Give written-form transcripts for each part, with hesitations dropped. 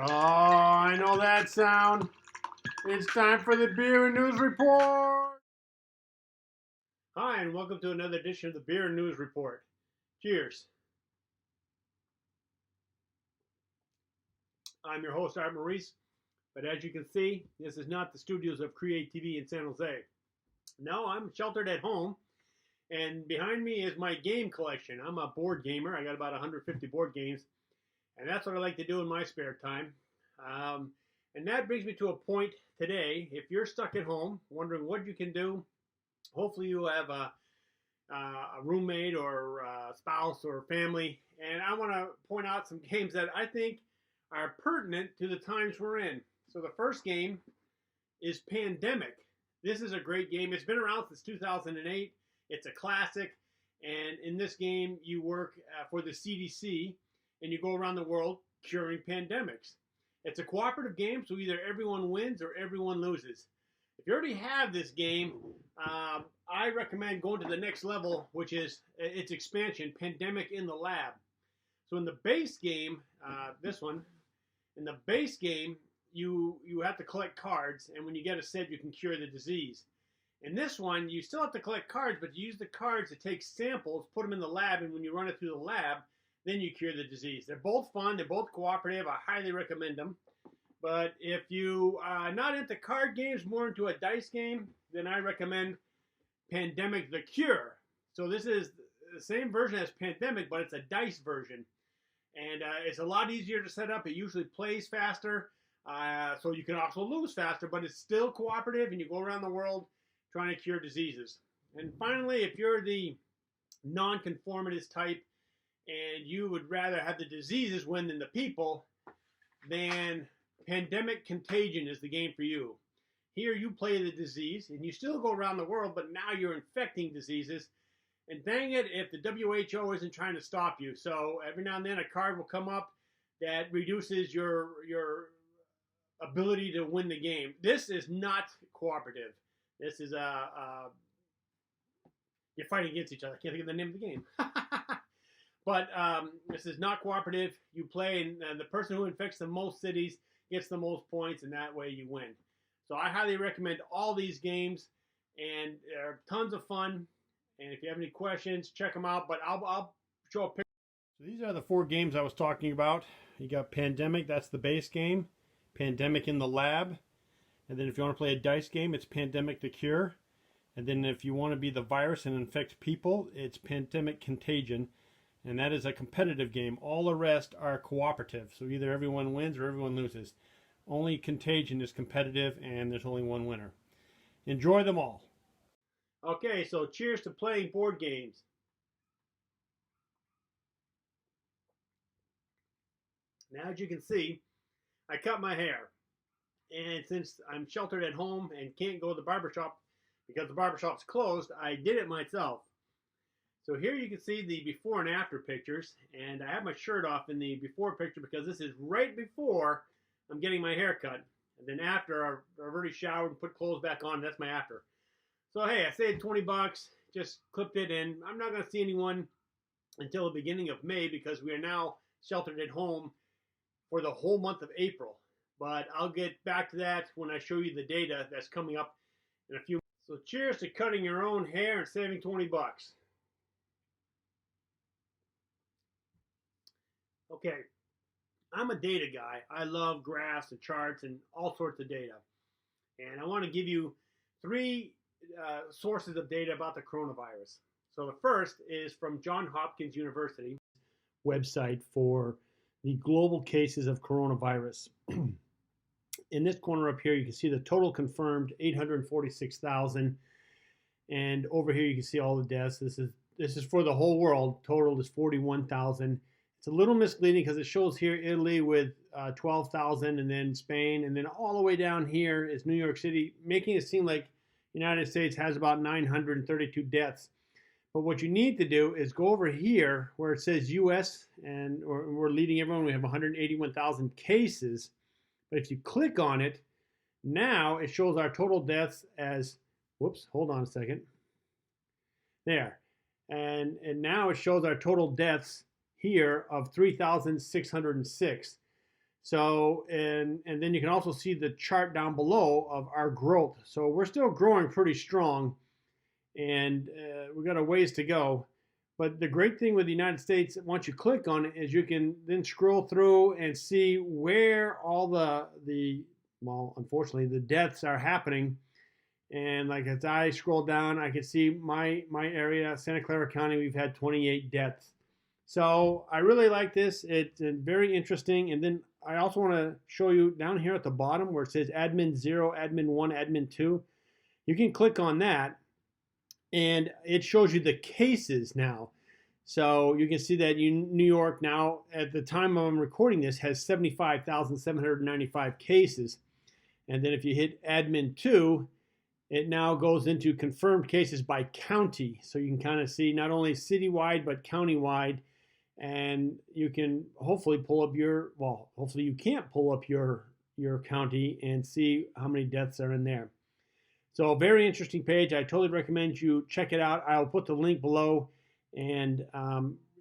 Oh, I know that sound. It's time for the Beer and News Report. Hi, and welcome to another edition of the Beer and News Report. Cheers. I'm your host, Art Maurice, but as you can see, this is not the studios of Create TV in San Jose. No, I'm sheltered at home, and behind me is my game collection. I'm a board gamer. I got about 150 board games, and that's what I like to do in my spare time. And that brings me to a point today. If you're stuck at home, wondering what you can do, hopefully you have a roommate or a spouse or family, and I want to point out some games that I think are pertinent to the times we're in. So the first game is Pandemic. This is a great game. It's been around since 2008. It's a classic, and in this game you work for the CDC, and you go around the world curing pandemics. It's a cooperative game, so either everyone wins or everyone loses. If you already have this game, I recommend going to the next level, which is its expansion, Pandemic in the Lab. So in the base game, in the base game, you have to collect cards, and when you get a set, you can cure the disease. In this one, you still have to collect cards, but you use the cards to take samples, put them in the lab, and when you run it through the lab, then you cure the disease. They're both fun. They're both cooperative. I highly recommend them. But if you are not into card games, more into a dice game, then I recommend Pandemic the Cure. So this is the same version as Pandemic, but it's a dice version. And it's a lot easier to set up. It usually plays faster. So you can also lose faster, but it's still cooperative, and you go around the world trying to cure diseases. And finally, if you're the nonconformist type, and you would rather have the diseases win than the people, then Pandemic Contagion is the game for you. Here you play the disease, and you still go around the world, but now you're infecting diseases. And dang it if the WHO isn't trying to stop you. So every now and then a card will come up that reduces your ability to win the game. This is not cooperative. This is you're fighting against each other. I can't think of the name of the game. But this is not cooperative. You play, and the person who infects the most cities gets the most points, and that way you win. So I highly recommend all these games, and they're tons of fun. And if you have any questions, check them out. But I'll show a picture. So these are the four games I was talking about. You got Pandemic, that's the base game. Pandemic in the Lab. And then if you want to play a dice game, it's Pandemic the Cure. And then if you want to be the virus and infect people, it's Pandemic Contagion. And that is a competitive game. All the rest are cooperative. So either everyone wins or everyone loses. Only Contagion is competitive, and there's only one winner. Enjoy them all. Okay, so cheers to playing board games. Now, as you can see, I cut my hair. And since I'm sheltered at home and can't go to the barbershop because the barbershop's closed, I did it myself. So here you can see the before and after pictures, and I have my shirt off in the before picture because this is right before I'm getting my hair cut. And then after, I've already showered and put clothes back on. That's my after. So hey, I saved 20 bucks, just clipped it in. I'm not going to see anyone until the beginning of May because we are now sheltered at home for the whole month of April. But I'll get back to that when I show you the data that's coming up in a few minutes. So cheers to cutting your own hair and saving 20 bucks. Okay, I'm a data guy. I love graphs and charts and all sorts of data. And I want to give you three sources of data about the coronavirus. So the first is from Johns Hopkins University website for the global cases of coronavirus. In this corner up here, you can see the total confirmed 846,000. And over here, you can see all the deaths. This is for the whole world. Total is 41,000. It's a little misleading because it shows here Italy with 12,000, and then Spain, and then all the way down here is New York City, making it seem like the United States has about 932 deaths. But what you need to do is go over here where it says U.S., and we're leading everyone. We have 181,000 cases. But if you click on it, now it shows our total deaths as, whoops, hold on a second. There. And now it shows our total deaths here of 3,606. So, and then you can also see the chart down below of our growth. So we're still growing pretty strong, and we've got a ways to go. But the great thing with the United States, once you click on it, is you can then scroll through and see where all the well, unfortunately, the deaths are happening. And like as I scroll down, I can see my area, Santa Clara County, we've had 28 deaths. So I really like this. It's very interesting. And then I also want to show you down here at the bottom where it says admin 0, admin 1, admin 2. You can click on that and it shows you the cases now. So you can see that New York now, at the time I'm recording this, has 75,795 cases. And then if you hit admin 2, it now goes into confirmed cases by county. So you can kind of see not only citywide, but countywide. And you can hopefully pull up your, well, hopefully you can't pull up your county and see how many deaths are in there. So a very interesting page. I totally recommend you check it out. I'll put the link below. And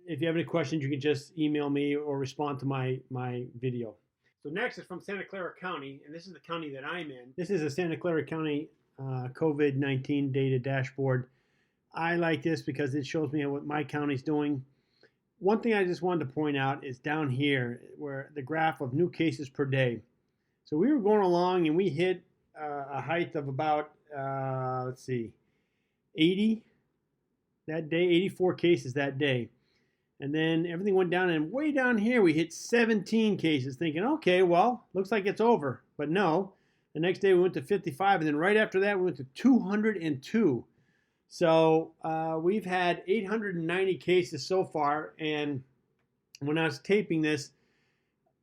if you have any questions, you can just email me or respond to my video. So next is from Santa Clara County, and this is the county that I'm in. This is a Santa Clara County COVID-19 data dashboard. I like this because it shows me what my county's doing. One thing I just wanted to point out is down here where the graph of new cases per day. So we were going along and we hit a height of about, let's see, 80 that day, 84 cases that day. And then everything went down, and way down here we hit 17 cases, thinking, okay, well, looks like it's over. But no, the next day we went to 55, and then right after that we went to 202. So we've had 890 cases so far, and when I was taping this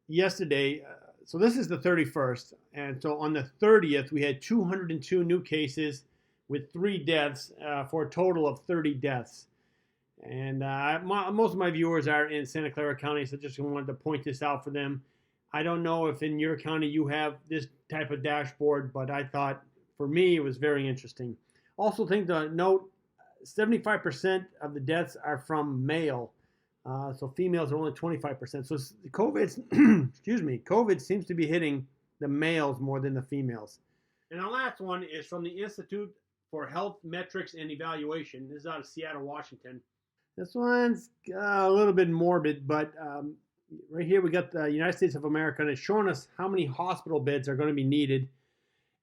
yesterday, so this is the 31st, and so on the 30th we had 202 new cases with 3 deaths for a total of 30 deaths. And most of my viewers are in Santa Clara County, so just wanted to point this out for them. I don't know if in your county you have this type of dashboard, but I thought for me it was very interesting. Also, think to note, 75% of the deaths are from male, so females are only 25%. So COVID, excuse me, COVID seems to be hitting the males more than the females. And our last one is from the Institute for Health Metrics and Evaluation. This is out of Seattle, Washington. This one's a little bit morbid, but right here we got the United States of America, and it's showing us how many hospital beds are going to be needed.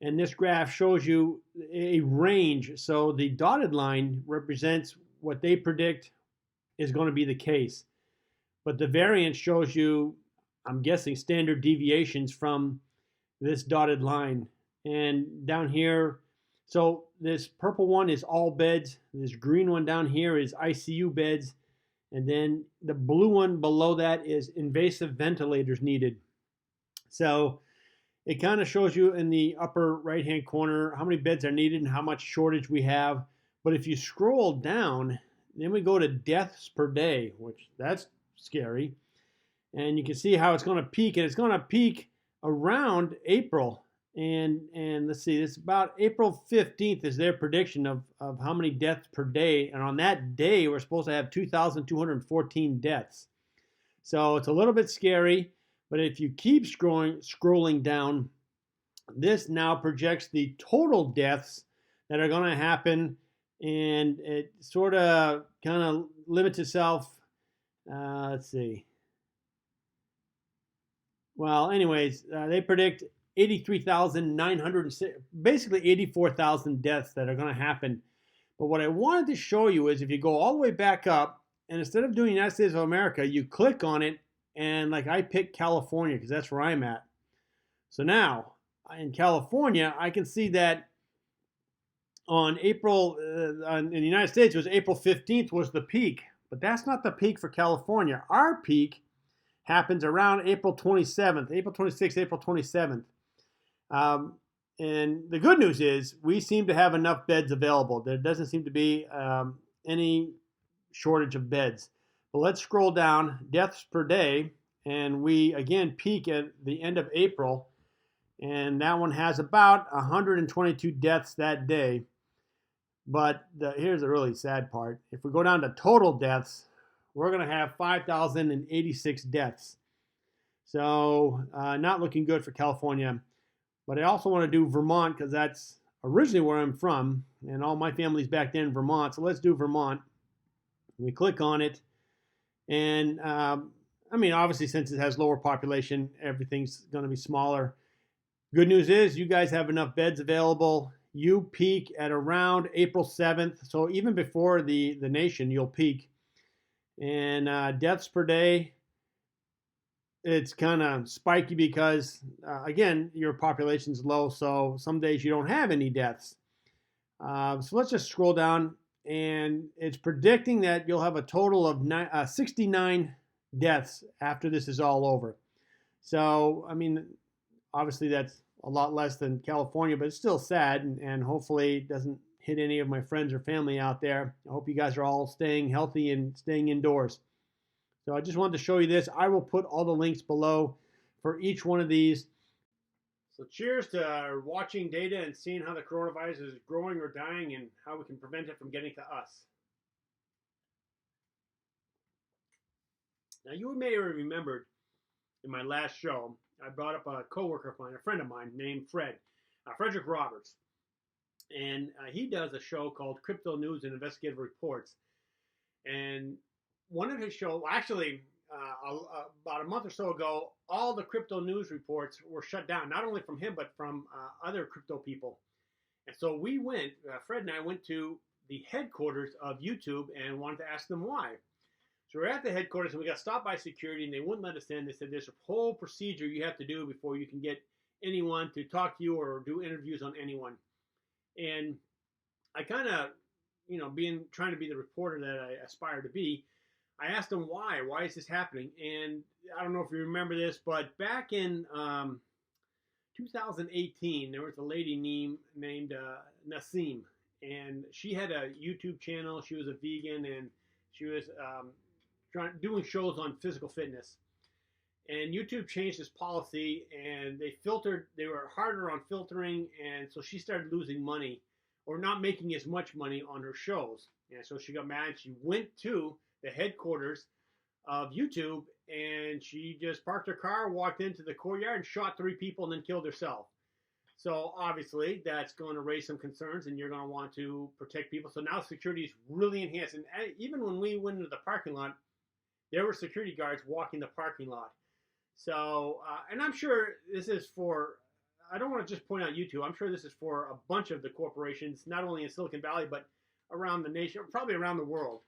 And this graph shows you a range. So the dotted line represents what they predict is going to be the case. But the variance shows you, I'm guessing, standard deviations from this dotted line. And down here, so this purple one is all beds. This green one down here is ICU beds. And then the blue one below that is invasive ventilators needed. So it kind of shows you in the upper right-hand corner how many beds are needed and how much shortage we have. But if you scroll down, then we go to deaths per day, which that's scary. And you can see how it's going to peak. And it's going to peak around April. And let's see, it's about April 15th is their prediction of how many deaths per day. And on that day, we're supposed to have 2,214 deaths. So it's a little bit scary. But if you keep scrolling down, this now projects the total deaths that are going to happen. And it sort of kind of limits itself. Let's see. Well, anyways, they predict 83,900, basically 84,000 deaths that are going to happen. But what I wanted to show you is if you go all the way back up, and instead of doing United States of America, you click on it, and like I picked California because that's where I'm at. So now, in California, I can see that on April, in the United States, it was April 15th was the peak. But that's not the peak for California. Our peak happens around April 27th, April 26th, April 27th. And the good news is we seem to have enough beds available. There doesn't seem to be any shortage of beds. But let's scroll down, deaths per day, and we again peak at the end of April, and that one has about 122 deaths that day. But here's the really sad part. If we go down to total deaths, we're going to have 5,086 deaths. So not looking good for California. But I also want to do Vermont because that's originally where I'm from, and all my family's back there in Vermont. So let's do Vermont. We click on it, and I mean, obviously, since it has lower population, everything's going to be smaller. Good news is you guys have enough beds available. You peak at around April 7th. So even before the nation, you'll peak. And deaths per day, it's kind of spiky because, again, your population's low. So some days you don't have any deaths. So let's just scroll down. And it's predicting that you'll have a total of 69 deaths after this is all over. So, I mean, obviously that's a lot less than California, but it's still sad, and hopefully it doesn't hit any of my friends or family out there. I hope you guys are all staying healthy and staying indoors. So I just wanted to show you this. I will put all the links below for each one of these. So cheers to watching data and seeing how the coronavirus is growing or dying and how we can prevent it from getting to us. Now you may have remembered in my last show, I brought up a coworker of mine, a friend of mine named Frederick Roberts. And he does a show called Crypto News and Investigative Reports. And one of his shows, actually, about a month or so ago, all the crypto news reports were shut down, not only from him, but from other crypto people. And so we went, Fred and I went to the headquarters of YouTube and wanted to ask them why. So we're at the headquarters and we got stopped by security and they wouldn't let us in. They said there's a whole procedure you have to do before you can get anyone to talk to you or do interviews on anyone. And I kind of, trying to be the reporter that I aspire to be, I asked them why is this happening? And I don't know if you remember this, but back in 2018, there was a lady named Nassim, and she had a YouTube channel. She was a vegan, and she was doing shows on physical fitness. And YouTube changed this policy, and they were harder on filtering, and so she started losing money or not making as much money on her shows. And so she got mad, and she went to the headquarters of YouTube, and she just parked her car, walked into the courtyard, and shot 3 people, and then killed herself. So obviously that's going to raise some concerns, and you're going to want to protect people. So now security is really enhanced. And even when we went into the parking lot, there were security guards walking the parking lot. So, and I'm sure this is for, I don't want to just point out YouTube. I'm sure this is for a bunch of the corporations, not only in Silicon Valley, but around the nation, probably around the world.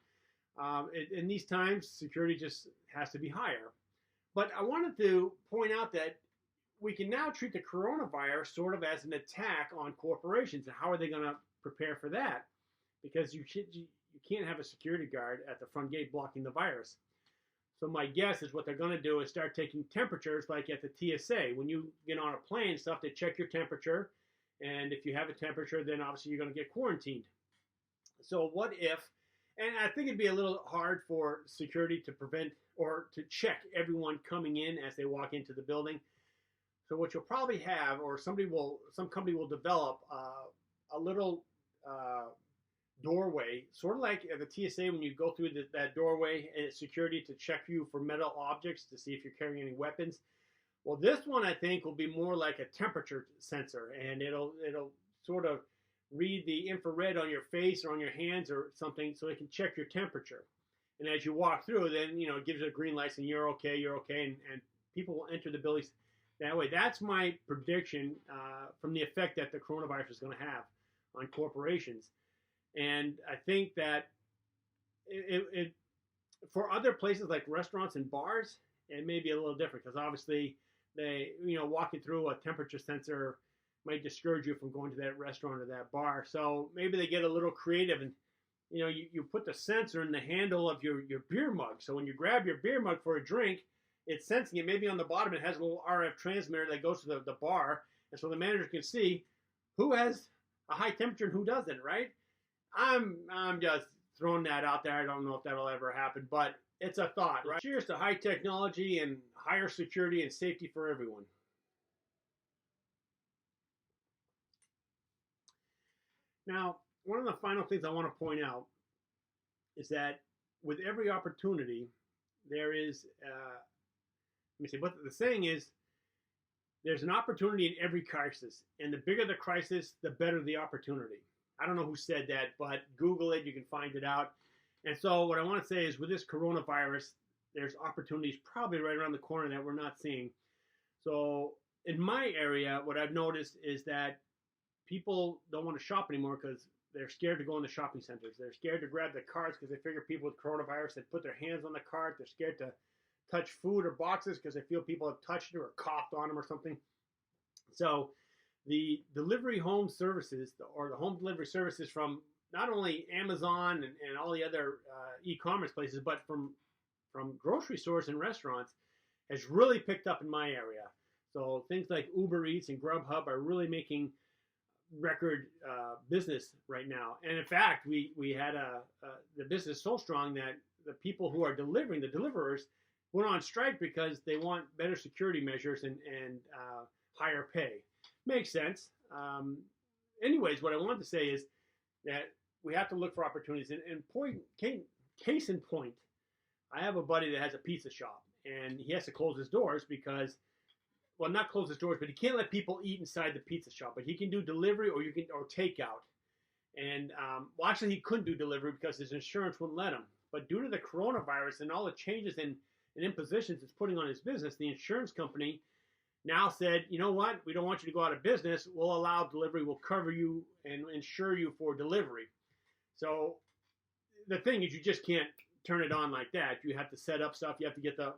In these times, security just has to be higher. But I wanted to point out that we can now treat the coronavirus sort of as an attack on corporations. And how are they going to prepare for that? Because you can't have a security guard at the front gate blocking the virus. So my guess is what they're going to do is start taking temperatures like at the TSA. When you get on a plane and stuff, they check your temperature. And if you have a temperature, then obviously you're going to get quarantined. So what if, and I think it'd be a little hard for security to prevent or to check everyone coming in as they walk into the building. So what you'll probably have, or some company will develop a little doorway, sort of like at the TSA when you go through that doorway and security to check you for metal objects to see if you're carrying any weapons. Well, this one I think will be more like a temperature sensor, and it'll sort of read the infrared on your face or on your hands or something, so it can check your temperature. And as you walk through, then it gives you a green light and you're okay, and people will enter the buildings that way. That's my prediction from the effect that the coronavirus is going to have on corporations. And I think that it for other places like restaurants and bars, it may be a little different because obviously they, walking through a temperature sensor might discourage you from going to that restaurant or that bar. So maybe they get a little creative and, you put the sensor in the handle of your beer mug. So when you grab your beer mug for a drink, it's sensing it. Maybe on the bottom it has a little RF transmitter that goes to the bar. And so the manager can see who has a high temperature and who doesn't, right? I'm just throwing that out there. I don't know if that'll ever happen, but it's a thought, right? Cheers to high technology and higher security and safety for everyone. Now, one of the final things I want to point out is that with every opportunity, there is let me see, what the saying is, there's an opportunity in every crisis, and the bigger the crisis, the better the opportunity. I don't know who said that, but Google it, you can find it out. And so what I want to say is with this coronavirus, there's opportunities probably right around the corner that we're not seeing. So in my area, what I've noticed is that people don't want to shop anymore because they're scared to go in the shopping centers. They're scared to grab the carts because they figure people with coronavirus that put their hands on the cart. They're scared to touch food or boxes because they feel people have touched it or coughed on them or something. So the delivery home services or the home delivery services from not only Amazon and all the other e-commerce places, but from grocery stores and restaurants has really picked up in my area. So things like Uber Eats and Grubhub are really making record business right now. And in fact, we had the business so strong that the people who are delivering, the deliverers, went on strike because they want better security measures and higher pay. Makes sense. Anyways, what I wanted to say is that we have to look for opportunities. Case in point, I have a buddy that has a pizza shop, and he has to close his doors because, well, not close his doors, but he can't let people eat inside the pizza shop. But he can do delivery or takeout. And well, actually, he couldn't do delivery because his insurance wouldn't let him. But due to the coronavirus and all the changes and impositions it's putting on his business, the insurance company now said, you know what, we don't want you to go out of business. We'll allow delivery. We'll cover you and insure you for delivery. So the thing is, you just can't turn it on like that. You have to set up stuff. You have to get the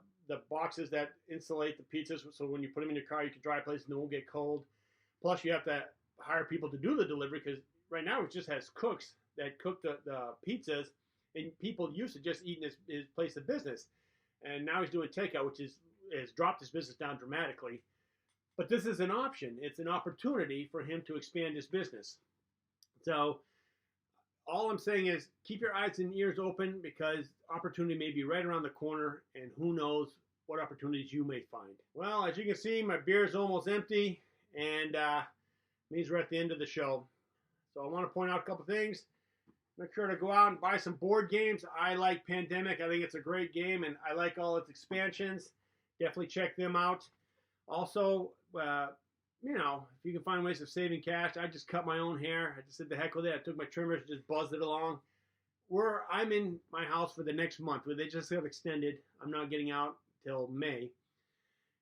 boxes that insulate the pizzas so when you put them in your car, you can dry places and they won't get cold. Plus, you have to hire people to do the delivery because right now it just has cooks that cook the pizzas, and people used to just eat in his place of business. And now he's doing takeout, which has dropped his business down dramatically. But this is an option. It's an opportunity for him to expand his business. So all I'm saying is keep your eyes and ears open because opportunity may be right around the corner, and who knows what opportunities you may find. Well, as you can see, my beer is almost empty, and means we're at the end of the show. So I want to point out a couple things. Make sure to go out and buy some board games. I like Pandemic. I think it's a great game, and I like all its expansions. Definitely check them out. Also, you know, if you can find ways of saving cash, I just cut my own hair. I just said the heck with it. I took my trimmers, just buzzed it along. I'm in my house for the next month. They just got extended. I'm not getting out till May.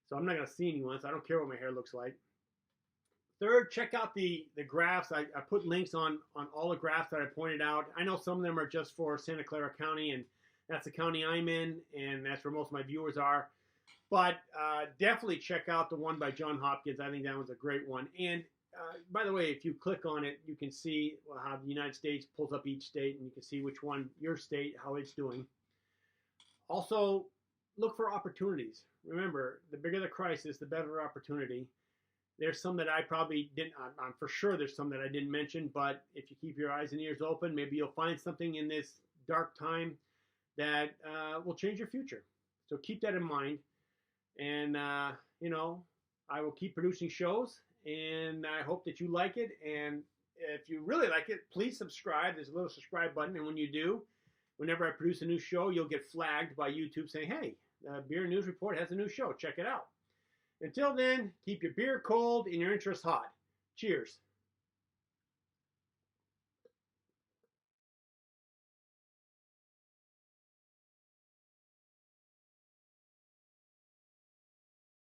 So I'm not going to see anyone, so I don't care what my hair looks like. Third, check out the graphs. I put links on all the graphs that I pointed out. I know some of them are just for Santa Clara County, and that's the county I'm in, and that's where most of my viewers are. But definitely check out the one by John Hopkins. I think that one's a great one. And by the way, if you click on it, you can see how the United States pulls up each state, and you can see which one, your state, how it's doing. Also, look for opportunities. Remember, the bigger the crisis, the better the opportunity. There's some that I probably didn't, I'm for sure there's some that I didn't mention, but if you keep your eyes and ears open, maybe you'll find something in this dark time that will change your future. So keep that in mind. And, you know, I will keep producing shows, and I hope that you like it. And if you really like it, please subscribe. There's a little subscribe button, and when you do, whenever I produce a new show, you'll get flagged by YouTube saying, hey, Beer News Report has a new show. Check it out. Until then, keep your beer cold and your interests hot. Cheers.